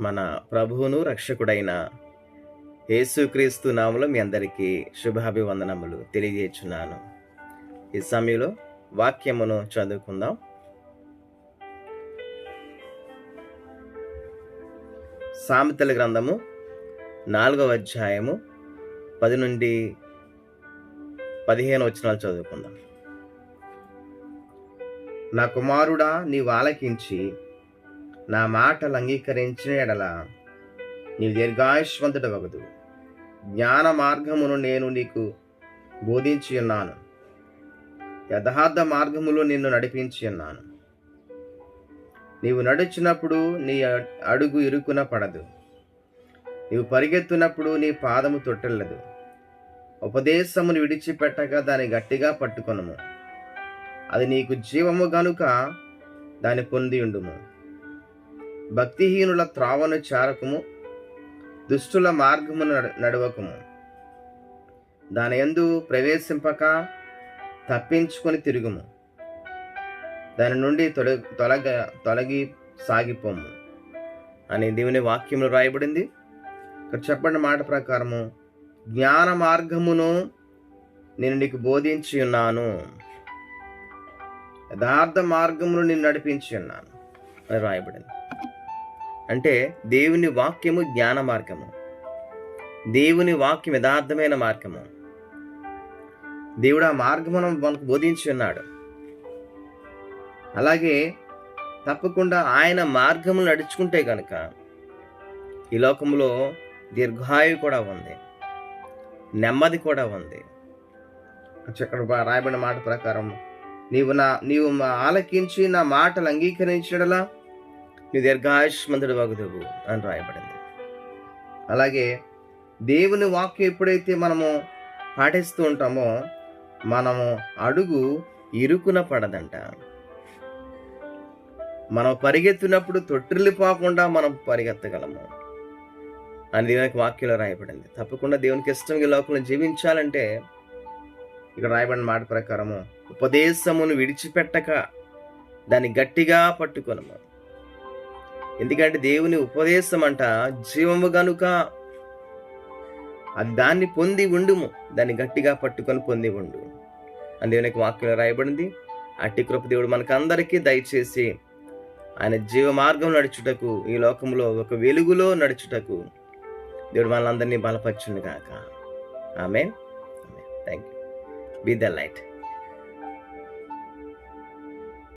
మన ప్రభువును రక్షకుడైన యేసుక్రీస్తు నామములో మీ అందరికీ శుభాభివందనములు తెలియజేస్తున్నాను. ఈ సమయంలో వాక్యమును చదువుకుందాం. సామెతల గ్రంథము 4వ అధ్యాయము 10 నుండి 15 వచనాలు చదువుకుందాం. నా కుమారుడా, నీవు ఆలకించి నా మాటలు అంగీకరించిన ఎడల నీవు దీర్ఘాయుష్మంతుడవగదు. జ్ఞాన మార్గమును నేను నీకు బోధించి ఉన్నాను, యథార్థ మార్గములో నిన్ను నడిపించి ఉన్నాను. నీవు నడుచినప్పుడు నీ అడుగు ఇరుకున పడదు, నీవు పరిగెత్తునప్పుడు నీ పాదము తొట్టెల్లదు. ఉపదేశమును విడిచిపెట్టగా దాన్ని గట్టిగా పట్టుకొనుము, అది నీకు జీవము గనుక దాన్ని పొంది ఉండుము. భక్తిహీనుల త్రావను చారకుము, దుష్టుల మార్గమును నడవకుము. దాని యందు ప్రవేశింపక తప్పించుకొని తిరుగుము, దాని నుండి తొలగి సాగిపోము అని దేవుని వాక్యంలో రాయబడింది. ఇక్కడ చెప్పబడిన మాట ప్రకారము జ్ఞాన మార్గమును నేను నీకు బోధించి ఉన్నాను, యథార్థ మార్గమును నేను నడిపించి ఉన్నాను అని రాయబడింది. అంటే దేవుని వాక్యము జ్ఞాన మార్గము, దేవుని వాక్యం యథార్థమైన మార్గము. దేవుడు ఆ మార్గమును మనకు బోధించి ఉన్నాడు. అలాగే తప్పకుండా ఆయన మార్గము నడుచుకుంటే కనుక ఈ లోకంలో దీర్ఘాయు కూడా ఉంది, నెమ్మది కూడా ఉంది. ఇక్కడ రాయబడిన మాట ప్రకారం నీవు ఆలకించి నా మాటలు అంగీకరించడలా నీ దీర్ఘాయుష్మంతుడు వగుదువు అని రాయబడింది. అలాగే దేవుని వాక్యం ఎప్పుడైతే మనము పాటిస్తూ ఉంటామో మనము అడుగు ఇరుకున పడదంట. మనం పరిగెత్తినప్పుడు తొట్టిల్లిపోకుండా మనం పరిగెత్తగలము అని దేవునికి వాక్యంలో రాయబడింది. తప్పకుండా దేవునికి ఇష్టంగా లోకంలో జీవించాలంటే ఇక్కడ రాయబడిన మాట ప్రకారము ఉపదేశమును విడిచిపెట్టక దాన్ని గట్టిగా పట్టుకొనము. ఎందుకంటే దేవుని ఉపదేశం అంట జీవము గనుక అది దాన్ని పొంది ఉండుము, దాన్ని గట్టిగా పట్టుకొని పొంది ఉండు అని దేవునికి వాక్యంలో రాయబడింది. అట్టి కృప దేవుడు మనకందరికీ దయచేసి ఆయన జీవ మార్గం నడుచుటకు, ఈ లోకంలో ఒక వెలుగులో నడుచుటకు దేవుడు మనలందరినీ బలపరచును గాక. Amen. Thank you. Be the light.